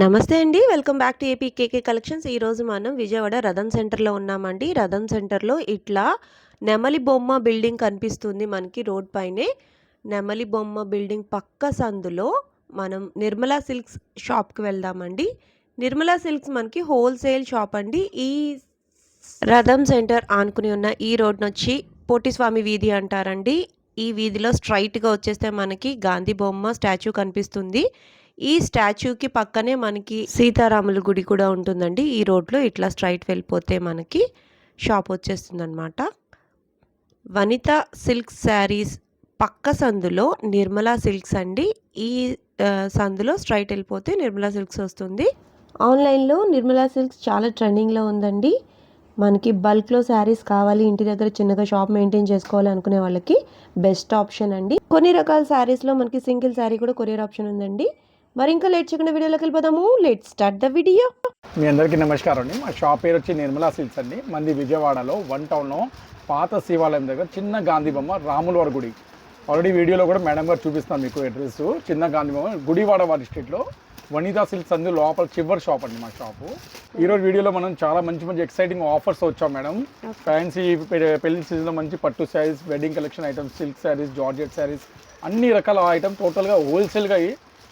నమస్తే అండి. Welcome back to AP KK collections. ఈరోజు మనం విజయవాడ రథం సెంటర్‌లో ఉన్నామండి. రథం సెంటర్‌లో ఇట్లా నెమలి బొమ్మ బిల్డింగ్ కనిపిస్తుంది మనకి రోడ్ పైనే. నెమలి బొమ్మ బిల్డింగ్ పక్క సందులో మనం నిర్మలా సిల్క్స్ షాప్‌కి వెళ్దామండి. నిర్మలా సిల్క్స్ మనకి హోల్‌సేల్ షాప్ అండి. ఈ రథం సెంటర్ ఆనుకుని ఉన్న ఈ రోడ్‌నొచ్చి పోటిస్వామి వీధి అంటారండి. ఈ వీధిలో స్ట్రెయిట్‌గా వచ్చేస్తే మనకి గాంధీ బొమ్మ స్టాచ్యూ కనిపిస్తుంది. ఈ స్టాచ్యూకి పక్కనే మనకి సీతారాముల గుడి కూడా ఉంటుందండి. ఈ రోడ్లో ఇట్లా స్ట్రైట్ వెళ్ళిపోతే మనకి షాప్ వచ్చేస్తుందన్నమాట. వనిత సిల్క్ శారీస్ పక్క సందులో నిర్మలా సిల్క్స్ అండి. ఈ సందులో స్ట్రైట్ వెళ్ళిపోతే నిర్మలా సిల్క్స్ వస్తుంది. ఆన్లైన్లో నిర్మలా సిల్క్స్ చాలా ట్రెండింగ్లో ఉందండి. మనకి బల్క్లో శారీస్ కావాలి, ఇంటి దగ్గర చిన్నగా షాప్ మెయింటైన్ చేసుకోవాలి అనుకునే వాళ్ళకి బెస్ట్ ఆప్షన్ అండి. కొన్ని రకాల శారీస్లో మనకి సింగిల్ శారీ కూడా కొరియర్ ఆప్షన్ ఉందండి. మరి ఇంకా లేట్ చేయకుండా వీడియోలోకి వెళ్ళిపోదాము. Let start the video. మీ అందరికీ నమస్కారం అండి. మా షాప్ పేరు వచ్చి నిర్మలా సిల్క్స్ అండి. మంది విజయవాడలో 1 టౌన్లో పాత శివాలయం దగ్గర చిన్న గాంధీ బొమ్మ రాములవారి గుడి. ఆల్రెడీ వీడియోలో కూడా మేడం గారు చూపిస్తాను మీకు అడ్రస్. చిన్న గాంధీ బొమ్మ గుడివాడ వారి స్ట్రీట్లో వనితా సిల్క్స్ అందు లోపల చివరి షాప్ అండి మా షాపు. ఈరోజు వీడియోలో మనం చాలా మంచి ఎక్సైటింగ్ ఆఫర్స్ వచ్చాం మేడం. ఫ్యాన్సీ పెళ్లి సీజన్లో మంచి పట్టు saris, wedding collection items, silk saris, georgette saris అన్ని రకాల ఐటమ్ టోటల్గా హోల్సేల్గా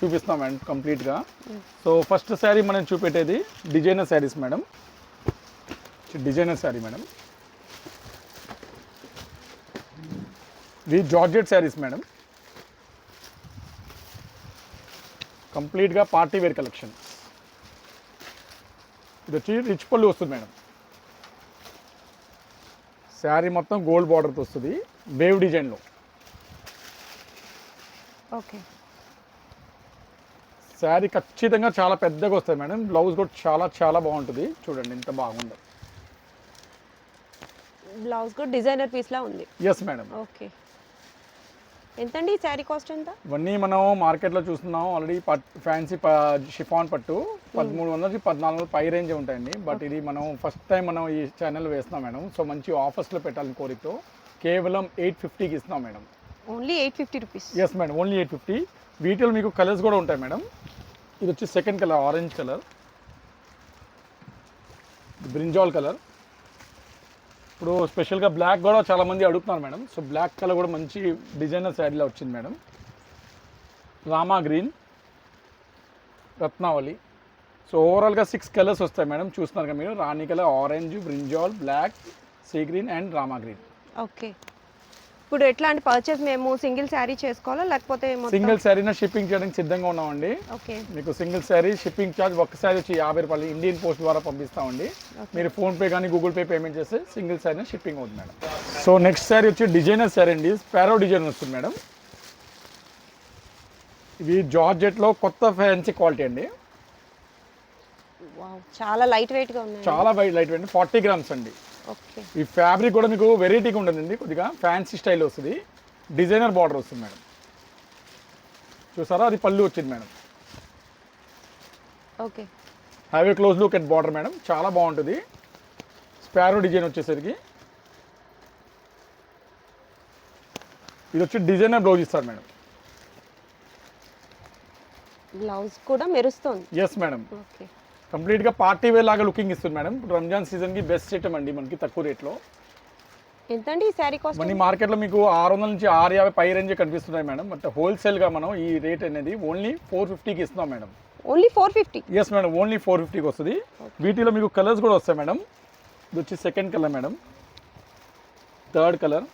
చూపిస్తాం మేడం కంప్లీట్గా. సో ఫస్ట్ శారీ మనం చూపెట్టేది designer saris madam. Designer sari madam, ఇది జార్జెట్ శారీస్ మేడం. కంప్లీట్గా పార్టీ వేర్ కలెక్షన్. ఇది వచ్చి రిచ్ పళ్ళు వస్తుంది మేడం. శారీ మొత్తం గోల్డ్ బార్డర్తో వస్తుంది, వేవ్ డిజైన్లో. ఓకే, శారీ ఖచ్చితంగా చాలా పెద్దగా వస్తుంది మేడం. బ్లౌజ్ కూడా చాలా బాగుంటుంది. చూడండి ఎంత బాగుందో. బ్లౌజ్ కూడా డిజైనర్ పీస్లా ఉంది. Yes madam. ఓకే, ఎంతండి ఈ శారీ కాస్ట్ ఎంత? ఇవన్నీ మనం మార్కెట్లో చూస్తున్నాం ఆల్రెడీ. ఫ్యాన్సీ షిఫాన్ పట్టు 1300 నుంచి 1400 పై రేంజ్ ఉంటాయండి. బట్ ఇది మనం ఫస్ట్ టైం మనం ఈ ఛానల్ వేస్తున్నాం మేడం. సో మంచి ఆఫర్స్లో పెట్టాలని కోరికతో కేవలం 850కి ఇస్తున్నాం madam. Only 850 rupees. Yes madam, only 850. వీటిలో మీకు కలర్స్ కూడా ఉంటాయి మేడం. ఇది వచ్చి second colour orange colour, brinjal colour. ఇప్పుడు స్పెషల్గా బ్లాక్ కూడా చాలామంది అడుగుతున్నారు మేడం. సో బ్లాక్ కలర్ కూడా మంచి డిజైనర్ శారీలో వచ్చింది madam. Rama green, Ratnavali. So ఓవరాల్గా 6 కలర్స్ వస్తాయి మేడం. చూస్తున్నారు కదా మీరు, Rani colour, orange, brinjal, black, sea green and Rama green. Okay, ఇప్పుడు ఎట్లాంటి పర్చేస్ మేము సింగిల్ శారీ చేసుకోవాలా లేకపోతే సింగిల్ శారీనా షిప్పింగ్ చేయడానికి సిద్ధంగా ఉన్నామండి. ఓకే, మీకు సింగిల్ శారీ షిప్పింగ్ ఛార్జ్ ఒక్క శారీ వచ్చి 50 రూపాయలు ఇండియన్ పోస్ట్ ద్వారా పంపిస్తామండి. మీరు ఫోన్పే కానీ గూగుల్ పే పేమెంట్ చేస్తే సింగిల్ శారీ షిప్పింగ్ అవుతుంది మేడం. సో నెక్స్ట్ శారీ వచ్చి డిజైనర్ శారీ అండి. స్పారో డిజైన్ వస్తుంది మేడం. ఇవి జార్జెట్లో కొత్త ఫ్యాన్సీ క్వాలిటీ అండి. చాలా లైట్ వెయిట్గా ఉన్నాయి. చాలా లైట్ వెయిట్, 40 గ్రామ్స్ అండి. ఓకే, ఈ ఫ్యాబ్రిక్ కూడా మీకు వెరైటీగా ఉంటుందండి. కొద్దిగా ఫ్యాన్సీ స్టైల్ వస్తుంది, డిజైనర్ బార్డర్ వస్తుంది మేడం. చూసారా, అది పళ్ళు వచ్చింది madam. Okay, have a close look at border madam. చాలా బాగుంటుంది. స్పారో డిజైన్ వచ్చేసరికి ఇది వచ్చి డిజైనర్ బ్లౌజ్ ఇస్తారు మేడం. బ్లౌజ్ కూడా మెరుస్తుంది. Yes madam. ఓకే, కంప్లీట్గా పార్టీ వేర్ లాగా లుకింగ్ ఇస్తుంది మేడం. రంజాన్ సీజన్కి బెస్ట్ ఐటమ్ అండి మనకి తక్కువ రేట్లో. ఎంతండి ఈ శారీ కాస్ట్? మన మార్కెట్లో మీకు 600 నుంచి 650 పై రేంజ్ కనిపిస్తున్నాయి మేడం. బట్ హోల్సేల్గా మనం ఈ రేట్ అనేది ఓన్లీ 450కి ఇస్తున్నాం madam. Only 450? Yes madam, only 450కి వస్తుంది. వీటిలో మీకు కలర్స్ కూడా వస్తాయి మేడం. ఇది వచ్చి second colour madam, third colour,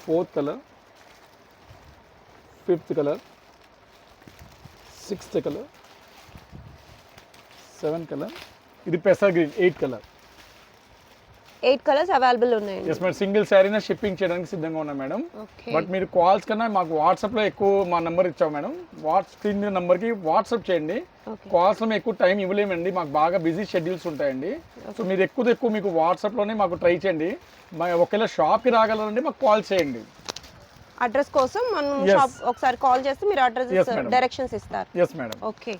fourth colour, fifth colour, sixth colour, 7th colour. ఇది పెసర్ green 8th colour. 8 colours available ఉన్నాయండి. ఎస్ మేడం, సింగిల్ శారీనా షిప్పింగ్ చేయడానికి సిద్ధంగా ఉన్నాం మేడం. బట్ మీరు కాల్స్ కన్నా మాకు వాట్సాప్లో ఎక్కువ మా నెంబర్ ఇచ్చాం మేడం. స్క్రీన్ నెంబర్కి వాట్సాప్ చేయండి. కాల్స్లో ఎక్కువ టైం ఇవ్వలేమండి, మాకు బాగా బిజీ షెడ్యూల్స్ ఉంటాయండి. సో మీరు ఎక్కువ మీకు వాట్సాప్లోనే మాకు ట్రై చేయండి. ఒకవేళ షాప్కి రాగలరండి మాకు కాల్ చేయండి. అడ్రస్ కోసం మనం షాప్ ఒకసారి కాల్ చేస్తే మీరు అడ్రస్ డైరెక్షన్స్ ఇస్తారు. Yes madam. ఓకే,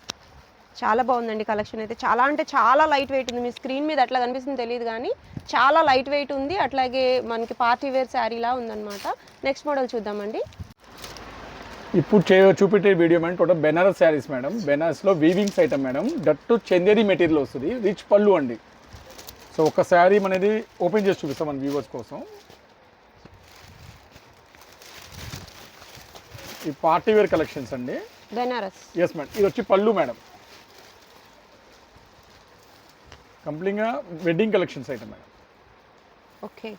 చాలా బాగుందండి కలెక్షన్ అయితే. చాలా అంటే చాలా లైట్ వెయిట్ ఉంది. మీ స్క్రీన్ మీద ఎట్లా కనిపిస్తుంది తెలియదు కానీ చాలా లైట్ వెయిట్ ఉంది. అట్లాగే మనకి పార్టీ వేర్ శారీలా ఉందన్నమాట. నెక్స్ట్ మోడల్ చూద్దామండి. ఇప్పుడు చూపెట్టే video madam total Banaras saris madam. బెనారస్లో weavings item madam. That Chanderi material వస్తుంది, రిచ్ పళ్ళు అండి. సో ఒక శారీ అనేది ఓపెన్ చేసి చూపిస్తాం మన వ్యూవర్స్ కోసం. ఈ పార్టీ వేర్ కలెక్షన్స్ అండి, బెనారస్. Yes madam. ఇది వచ్చి పళ్ళు మేడం. కంప్లీట్గా wedding collections item madam. Okay.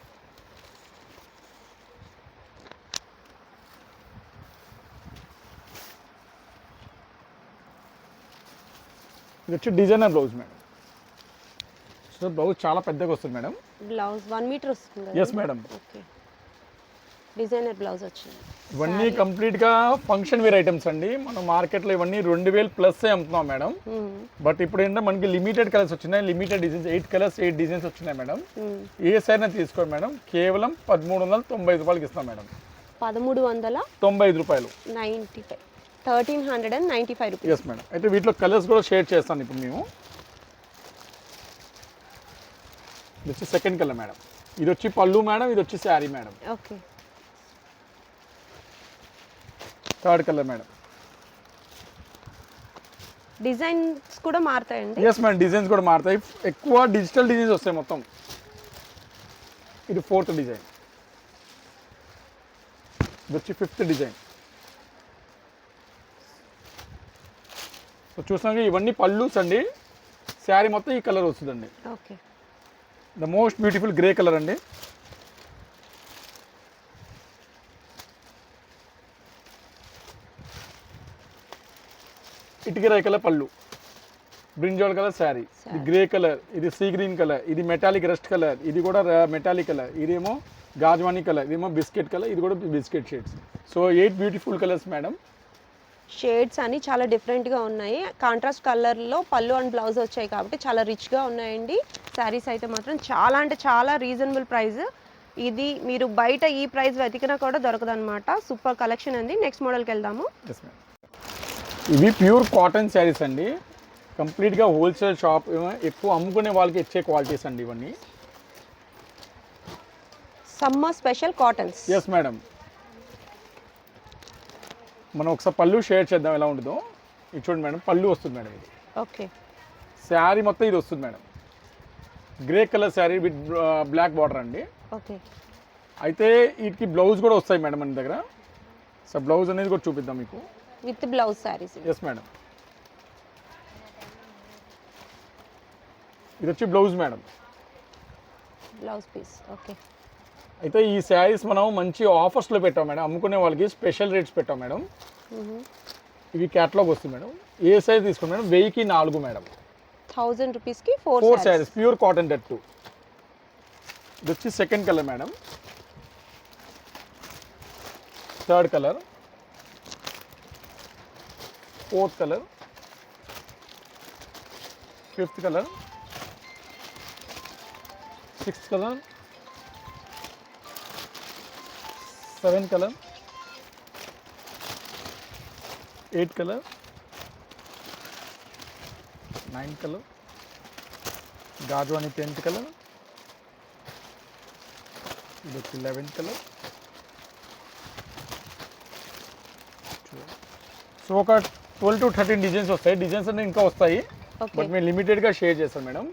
ఇది వచ్చి designer blouse madam. So blouse చాలా పెద్దగా వస్తుంది మేడం. బ్లౌజ్ 1 మీటర్ వస్తుంది. Yes madam. Okay. Designer blouse వచ్చింది. ఇవన్నీ కంప్లీట్గా ఫంక్షన్ వేర్ ఐటమ్స్ అండి. మనం మార్కెట్లో ఇవన్నీ 2000 ప్లస్ అమ్ముతున్నాం మేడం. బట్ ఇప్పుడు ఏంటంటే మనకి లిమిటెడ్ కలర్స్ వచ్చినాయి, లిమిటెడ్ డిజైన్స్, 8 కలర్స్ 8 డిజైన్స్ వచ్చినాయి మేడం. ఏ సైజ్ తీసుకోండి మేడం, కేవలం 1395 రూపాయలకి ఇస్తాం మేడం. 1395 రూపాయలు. 1395 రూపీస్. Yes madam. అయితే వీటిలో కలర్స్ కూడా షేర్ చేస్తాను ఇప్పుడు మేము. ఇది వచ్చి సెకండ్ కలర్ మేడం. ఇది వచ్చి పళ్ళు మేడం, ఇది వచ్చి sari madam. Okay. Third colour madam. Designs కూడా మారుతాయండి. ఎస్ మేడం, డిజైన్స్ కూడా మారుతాయి. ఎక్కువ డిజిటల్ డిజైన్స్ వస్తాయి మొత్తం. ఇది ఫోర్త్ డిజైన్. ఇది వచ్చి ఫిఫ్త్ డిజైన్. సో చూసాక ఇవన్నీ పళ్ళుస్ అండి. శారీ మొత్తం ఈ కలర్ వస్తుందండి. Okay. The most beautiful grey colour అండి. ఇటుక రాయి కలర్ పళ్ళు, బ్రింజాల్ కలర్ శారీ. ఇది గ్రే కలర్, ఇది సీ గ్రీన్ కలర్, ఇది మెటాలిక్ రస్ట్ కలర్, ఇది కూడా మెటాలిక్ కలర్, ఇదేమో గాజ్వానీ కలర్, ఇదేమో బిస్కెట్ కలర్, ఇది కూడా biscuit shades. So 8 beautiful colours madam. Shades అన్ని చాలా డిఫరెంట్గా ఉన్నాయి. కాంట్రాస్ట్ కలర్లో పళ్ళు అండ్ బ్లౌజ్ వచ్చాయి కాబట్టి చాలా రిచ్గా ఉన్నాయండి. శారీస్ అయితే మాత్రం చాలా అంటే చాలా రీజనబుల్ ప్రైస్. ఇది మీరు బయట ఈ ప్రైస్ వెతికినా కూడా దొరకదన్నమాట. సూపర్ కలెక్షన్ అండి. నెక్స్ట్ మోడల్కి వెళ్దాము. ఇవి ప్యూర్ కాటన్ శారీస్ అండి. కంప్లీట్గా హోల్సేల్ షాప్, ఎక్కువ అమ్ముకునే వాళ్ళకి ఇచ్చే క్వాలిటీస్ అండి ఇవన్నీ. Summer special cottons. Yes madam. మనం ఒకసారి పళ్ళు షేర్ చేద్దాం ఎలా ఉంటుందో. ఇది చూడండి మేడం, పళ్ళు వస్తుంది మేడం. ఇది ఓకే. శారీ మొత్తం ఇది వస్తుంది madam. Grey colour sari with black border అండి. ఓకే. అయితే వీటికి బ్లౌజ్ కూడా వస్తాయి మేడం మన దగ్గర. సో బ్లౌజ్ అనేది కూడా చూపిద్దాం మీకు. With blouse sarees. Yes madam. ఇది వచ్చి blouse madam. Blouse piece. Okay. అయితే ఈ శారీస్ మనం మంచి ఆఫర్స్లో పెట్టాం మేడం. అమ్ముకునే వాళ్ళకి స్పెషల్ రేట్స్ పెట్టాం మేడం. ఇవి క్యాటలాగ్ వస్తుంది మేడం. ఏ సైజ్ తీసుకోండి మేడం, 1000కి 4 మేడం. 1000 రూపీస్కి 4 saris, pure cotton that too. ఇది వచ్చి second colour madam. Third colour, fourth colour, fifth colour, sixth colour, seventh colour, eighth colour, ninth colour, గాజ్వానీ 10th కలర్, ఇది వచ్చి 11th కలర్. సో ఒక 12 to 13 డిజైన్స్ వస్తాయి. డిజైన్స్ అన్నీ ఇంకా వస్తాయి, బట్ మేము లిమిటెడ్గా షేర్ చేస్తాం మేడం.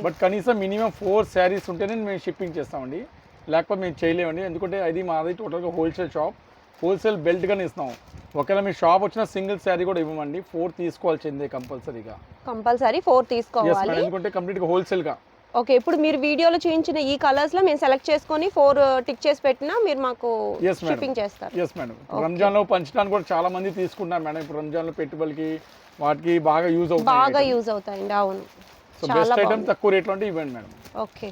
బట్ కనీసం మినిమం 4 శారీస్ ఉంటేనే మేము షిప్పింగ్ చేస్తామండి, లేకపోతే మేము చేయలేమండి. ఎందుకంటే అది మాది టోటల్గా హోల్సేల్ షాప్. హోల్సేల్ బెల్ట్గానే ఇస్తాం. ఒకవేళ మీ షాప్ వచ్చిన సింగిల్ శారీ కూడా ఇవ్వమండి, 4 తీసుకోవాల్సిందే కంపల్సరీగా. 4 తీసుకోవాలి, ఎందుకంటే కంప్లీట్గా హోల్సేల్గా. ఓకే. ఇప్పుడు మీరు వీడియోలో చూపించిన ఈ కలర్స్లో మేము సెలెక్ట్ చేసుకొని 4 టిక్ చేసి పెట్టినా మీరు మాకు షిప్పింగ్ చేస్తారు. Yes madam. రంజాన్లో పంచడానికి కూడా చాలా మంది తీసుకుంటారు మేడం. ఇప్పుడు రంజాన్లో పెట్టుబడికి వాటికి బాగా యూజ్ అవుతాయండి. అవును, సో బెస్ట్ ఐటమ్ తక్కువ రేట్లో అంటే ఇవ్వండి మేడం. ఓకే.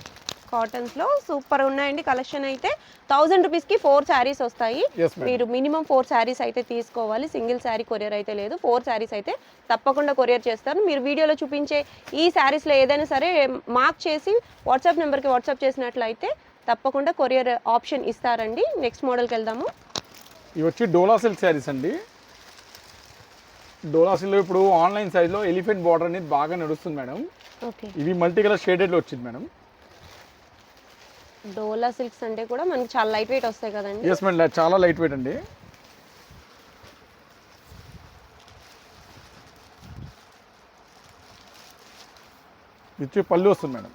కాటన్స్లో సూపర్ ఉన్నాయండి కలెక్షన్. అయితే 1000 రూపీస్కి 4 శారీస్ వస్తాయి. మీరు మినిమం 4 శారీస్ అయితే తీసుకోవాలి. సింగిల్ శారీ కొరియర్ అయితే లేదు. 4 శారీస్ అయితే తప్పకుండా కొరియర్ చేస్తారు. మీరు వీడియోలో చూపించే ఈ శారీస్లో ఏదైనా సరే మార్క్ చేసి వాట్సాప్ నెంబర్కి వాట్సాప్ చేసినట్లయితే తప్పకుండా కొరియర్ ఆప్షన్ ఇస్తారండి. నెక్స్ట్ మోడల్కి వెళ్దాము. ఇవి వచ్చి డోలా సిల్క్ శారీస్ అండి. డోలా సిల్క్ ఇప్పుడు ఆన్లైన్ సైజ్లో ఎలిఫెంట్ బార్డర్ అనేది బాగా నడుస్తుంది మేడం. ఓకే. ఇవి మల్టీ కలర్ షేడెడ్లో వచ్చింది మేడం. డోలా సిల్క్స్ అంటే కూడా మనకి చాలా లైట్ వెయిట్ వస్తాయి కదండి. ఎస్ మేడం, చాలా లైట్ వెయిట్ అండి. ఇచ్చి పళ్ళు వస్తుంది మేడం.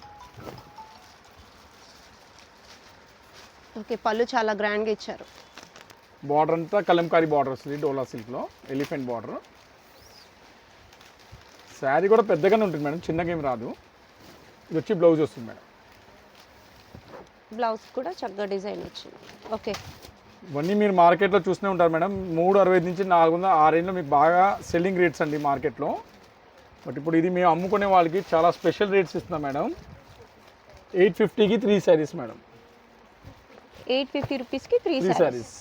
ఓకే, పళ్ళు చాలా గ్రాండ్గా ఇచ్చారు. బార్డర్ అంతా కలంకారీ బార్డర్ వస్తుంది డోలా సిల్క్లో, ఎలిఫెంట్ బార్డర్. శారీ కూడా పెద్దగానే ఉంటుంది మేడం, చిన్నగా ఏం రాదు. ఇది వచ్చి బ్లౌజ్ వస్తుంది మేడం. బ్లౌజ్ కూడా చక్కగా డిజైన్ వచ్చింది. ఓకే, ఇవన్నీ మీరు మార్కెట్లో చూస్తూనే ఉంటారు మేడం. 360 నుంచి 400 ఆ రేంజ్లో మీకు బాగా సెల్లింగ్ రేట్స్ అండి మార్కెట్లో. బట్ ఇప్పుడు ఇది మేము అమ్ముకునే వాళ్ళకి చాలా స్పెషల్ రేట్స్ ఇస్తున్నాం మేడం. 850కి 3 శారీస్ మేడం. 850 రూపీస్కి 3 శారీస్.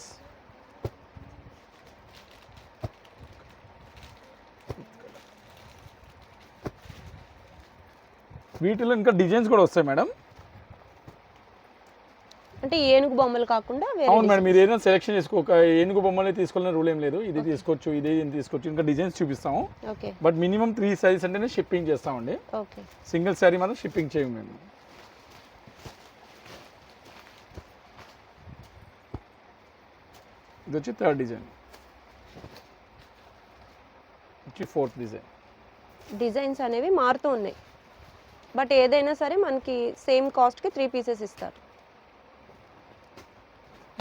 వీటిలో ఇంకా డిజైన్స్ కూడా వస్తాయి మేడం. అంటే ఏనుగు బొమ్మలు కాకుండా అవును మేడం, మీరు ఏదైనా సెలెక్షన్ చేసుకో. ఒక ఏనుగు బొమ్మలే తీసుకోవాలని రూల్ ఏం లేదు. ఇది తీసుకోవచ్చు, ఇది తీసుకోవచ్చు. ఇంకా డిజైన్స్ చూపిస్తాము. ఓకే, బట్ మినిమం 3 శారీస్ అంటేనే షిప్పింగ్ చేస్తామండి. ఓకే, సింగిల్ శారీ మాత్రం షిప్పింగ్ చేయము మేము. ఇది వచ్చి 3rd డిజైన్, వచ్చి 4th డిజైన్. డిజైన్స్ అనేవి మారుతూ ఉన్నాయి. బట్ ఏదైనా సరే మనకి సేమ్ కాస్ట్కి 3 పీసెస్ ఇస్తారు.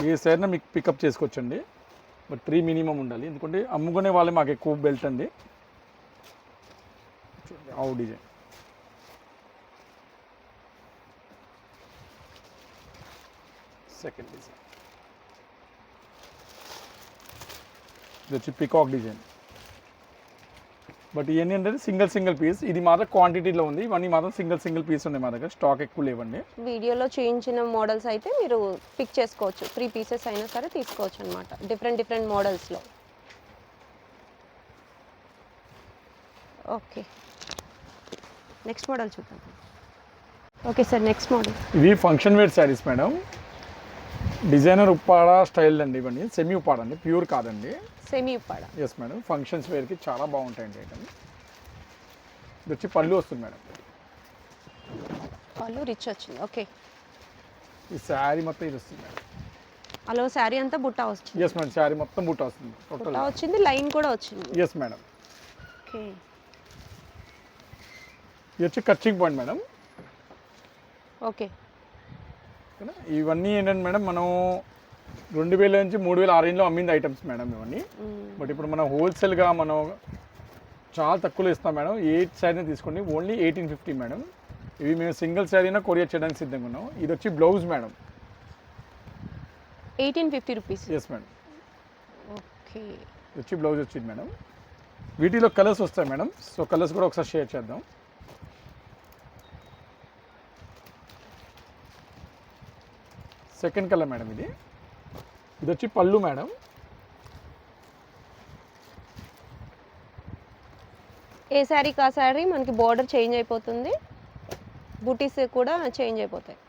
ఏ సైడ్న మీకు పికప్ చేసుకోవచ్చండి. బట్ 3 మినిమం ఉండాలి, ఎందుకంటే అమ్ముకునే వాళ్ళే మాకు ఎక్కువ బెల్ట్ అండి. ఆవు డిజైన్, సెకండ్ డిజైన్. ఇది వచ్చి పికాక్ డిజైన్. బట్ ఇవన్నీ ఏంటంటే సింగిల్ పీస్. ఇది మాత్రం క్వాంటిటీలో ఉంది. ఇవన్నీ మాత్రం సింగిల్ పీస్ ఉన్నాయి మా దగ్గర, స్టాక్ ఎక్కువ లేవండి. వీడియోలో చూపించిన మోడల్స్ అయితే మీరు పిక్ చేసుకోవచ్చు. 3 పీసెస్ అయినా సరే తీసుకోవచ్చు అనమాట, డిఫరెంట్ మోడల్స్లో. ఓకే, నెక్స్ట్ మోడల్ చూద్దాం. Okay sir, next model. ఇవి function wear saris madam. Designer Uppada style అండి. ఇవన్నీ సెమీ ఉప్పాడ అండి, ప్యూర్ కాదండి. Semi Uppada. Yes madam, functions వేర్కి చాలా బాగుంటాయండి ఐటమ్. ఇది వచ్చి పళ్ళు వస్తుంది మేడం. పళ్ళు రిచ్ వచ్చింది. ఓకే, ఈ శారీ మొత్తం ఇది వస్తుంది మేడం. అలా శారీ అంతా బుట్ట వచ్చింది. ఎస్ మేడం, శారీ మొత్తం బుట్ట వస్తుంది. బుట్ట వచ్చింది, లైన్ కూడా వచ్చింది. Yes madam. ఓకే, ఇది వచ్చి కచ్చింగ్ పాయింట్ మేడం. ఓకే, ఇవన్నీ ఏంటంటే మేడం మనం 2000 నుంచి 3000 ఆ రేంజ్లో అమ్మింది ఐటమ్స్ మేడం ఇవన్నీ. బట్ ఇప్పుడు మనం హోల్సేల్గా మనం చాలా తక్కువలో ఇస్తాం మేడం. 8 శారీని తీసుకోండి, ఓన్లీ 1850 మేడం. ఇవి మేము సింగిల్ శారీనా కొరియర్ చేయడానికి సిద్ధంగా ఉన్నాం. ఇది వచ్చి blouse madam. 1850 rupees. Yes madam. Okay, ఇది వచ్చి బ్లౌజ్ వచ్చింది మేడం. వీటిలో కలర్స్ వస్తాయి మేడం. సో కలర్స్ కూడా ఒకసారి షేర్ చేద్దాం. Second colour madam. ఇది వచ్చి పళ్ళు మేడం. ఏ శారీకి ఆ శారీ మనకి బోర్డర్ చేంజ్ అయిపోతుంది, బూటీస్ కూడా చేంజ్ అయిపోతాయి.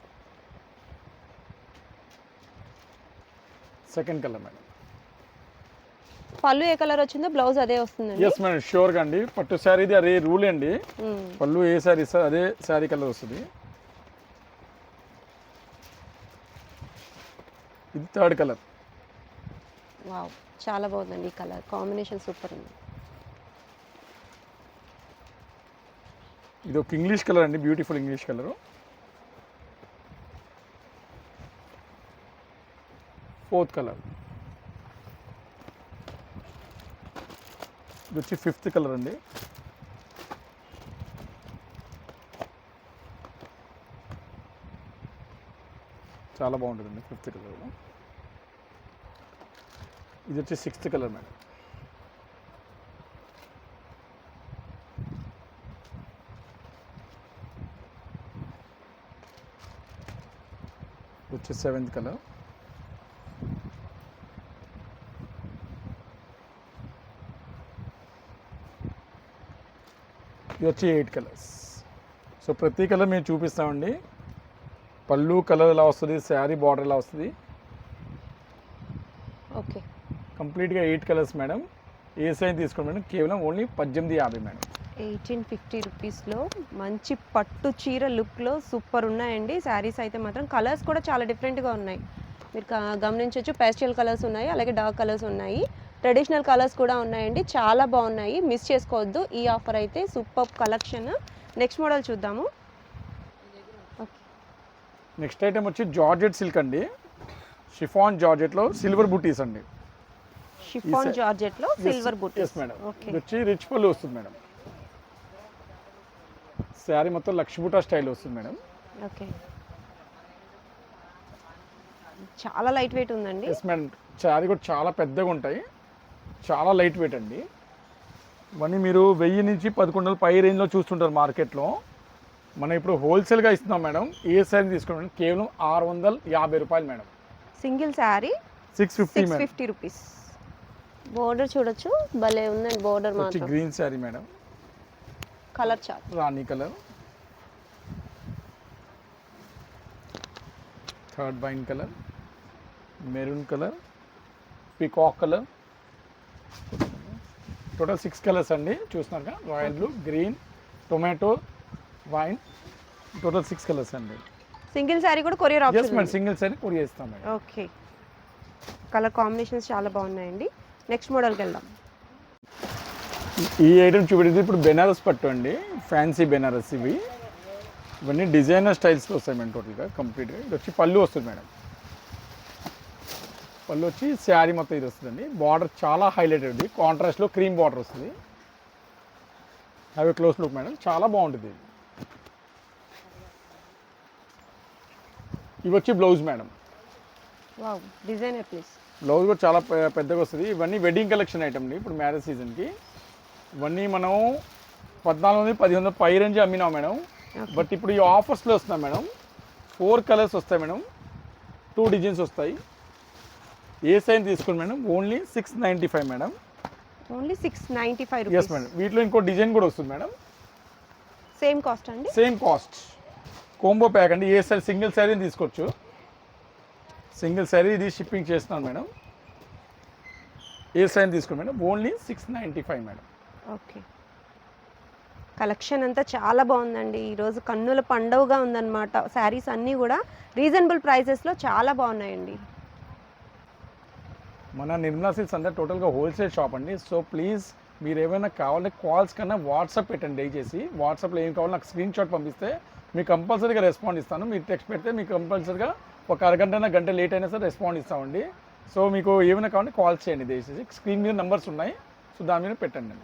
Second colour madam. పళ్ళు ఏ కలర్ వచ్చిందో బ్లౌజ్ అదే వస్తుందండి. ఎస్ మేడం, షూర్గా అండి. పట్టు శారీది అదే రూల్ అండి. పళ్ళు ఏ శారీ ఇస్తారు అదే శారీ కలర్ వస్తుంది. ఇది 3rd కలర్. వావ్, చాలా బాగుందండి. ఈ కలర్ కాంబినేషన్ సూపర్ ఉంది. ఇది ఒక ఇంగ్లీష్ కలర్ అండి, beautiful English colour. 4th colour. ఇది వచ్చి 5th కలర్ అండి. చాలా బాగుంటుందండి 5th కలర్. ఇది వచ్చి 6th కలర్ మేడం. వచ్చి 7th కలర్. ఇది వచ్చి 8 కలర్స్. సో ప్రతి కలర్ మేము చూపిస్తామండి. పళ్ళు కలర్ ఎలా వస్తుంది, శారీ బార్డర్ ఎలా వస్తుంది. ఓకే, కంప్లీట్గా 8 కలర్స్ మేడం. ఏ సైజ్ తీసుకోండి మేడం, కేవలం ఓన్లీ 1850 మేడం. 1850 రూపీస్లో మంచి పట్టు చీర లుక్లో సూపర్ ఉన్నాయండి శారీస్ అయితే మాత్రం. కలర్స్ కూడా చాలా డిఫరెంట్గా ఉన్నాయి, మీరు గమనించవచ్చు. పేస్టల్ కలర్స్ ఉన్నాయి, అలాగే డార్క్ కలర్స్ ఉన్నాయి, ట్రెడిషనల్ కలర్స్ కూడా ఉన్నాయండి. చాలా బాగున్నాయి, మిస్ చేసుకోవద్దు. ఈ ఆఫర్ అయితే సూపర్ కలెక్షన్. నెక్స్ట్ మోడల్ చూద్దాము. నెక్స్ట్ ఐటమ్ వచ్చి జార్జెట్ సిల్క్ అండి, షిఫాన్ జార్జెట్లో సిల్వర్ బుటీస్ అండి. షిఫాన్ జార్జెట్ లో silver butis. Yes madam. Okay. ఇది వచ్చి రిచ్ పళ్ళు వస్తుంది మేడం. శారీ మొత్తం లక్ష్మీబుట్ట స్టైల్ వస్తుంది మేడం. ఓకే. చాలా లైట్ వెయిట్ ఉందండి. Yes madam. శారీ కూడా చాలా పెద్దగా ఉంటాయి, చాలా లైట్ వెయిట్ అండి. ఇవన్నీ మీరు 1000 నుంచి 1100 పై రేంజ్లో చూస్తుంటారు మార్కెట్లో. మనం ఇప్పుడు హోల్సేల్గా ఇస్తున్నాం మేడం. ఏ శారీ తీసుకున్నాం కేవలం 650 రూపాయలు madam. Single sari 650 madam. 650 rupees. Border చూడొచ్చు, భలే ఉందండి బోర్డర్ వచ్చి మాత్రం. Green sari madam, colour chart. Rani colour, third wine colour, maroon colour, peacock colour. Total 6 colours అండి చూస్తున్నారుగా. Royal blue, green, tomato, wine. Total 6 colours అండి. సింగిల్ శారీ కూడా courier is option. Madam, single sari courier ఇస్తాం మేడం. ఓకే. కలర్ కాంబినేషన్స్ చాలా బాగున్నాయండి. Next మోడల్కి వెళ్దాం. ఈ item చూపెట్టేది ఇప్పుడు బెనారస్ పట్టు అండి, ఫ్యాన్సీ బెనారస్. ఇవన్నీ డిజైనర్ స్టైల్స్లో వస్తాయి మేడం. టోటల్గా కంప్లీట్గా ఇది వచ్చి పళ్ళు వస్తుంది మేడం. పళ్ళు వచ్చి శారీ మొత్తం ఇది వస్తుందండి. బార్డర్ చాలా హైలైటెడ్ ఉంది, కాంట్రాస్ట్లో క్రీమ్ బార్డర్ వస్తుంది. Have a close look madam, చాలా బాగుంటుంది. ఇవి వచ్చి blouse madam. Wow, designer please. Blouse కూడా చాలా పెద్దగా వస్తుంది. ఇవన్నీ వెడ్డింగ్ కలెక్షన్ ఐటమ్ అండి. ఇప్పుడు మ్యారేజ్ సీజన్కి ఇవన్నీ మనం 1400, 1500 పై రేంజ్ అమ్మినాం మేడం. బట్ ఇప్పుడు ఈ ఆఫర్స్లో వస్తున్నాం మేడం. 4 కలర్స్ వస్తాయి మేడం, 2 డిజైన్స్ వస్తాయి. ఏ సైజ్ తీసుకోండి madam, only 695 madam. Only 695 yes rupees. Madam. వీటిలో ఇంకో డిజైన్ కూడా వస్తుంది మేడం. సేమ్ కాస్ట్ అండి. Same cost. కోంబో ప్యాక్ అండి. ఏ సైజ్ సింగిల్ శారీని తీసుకోవచ్చు. సింగిల్ శారీ ఇది షిప్పింగ్ చేస్తున్నాను మేడం. ఏ సైజ్ తీసుకోండి madam, only 695 madam. Okay. Collection అంతా చాలా బాగుందండి. ఈరోజు కన్నుల పండుగగా ఉందన్నమాట. శారీస్ అన్నీ కూడా రీజనబుల్ ప్రైసెస్లో చాలా బాగున్నాయండి. మన నిర్మలా సిల్క్స్ అంటే టోటల్గా హోల్సేల్ షాప్ అండి. సో ప్లీజ్ మీరు ఏమైనా కావాలంటే కాల్స్ కన్నా వాట్సాప్ పెట్టండి దయచేసి. వాట్సాప్లో ఏం కావాలో నాకు స్క్రీన్ షాట్ పంపిస్తే మీకు కంపల్సరీగా రెస్పాండ్ ఇస్తాను. మీరు టెక్స్ట్ పెడితే మీకు కంపల్సరీగా ఒక గంట లేట్ అయినా సరే రెస్పాండ్ ఇస్తామండి. సో మీకు ఏమైనా కావాలంటే కాల్ చేయండి దయచేసి. స్క్రీన్ మీద నెంబర్స్ ఉన్నాయి, సో దాని మీద పెట్టండి.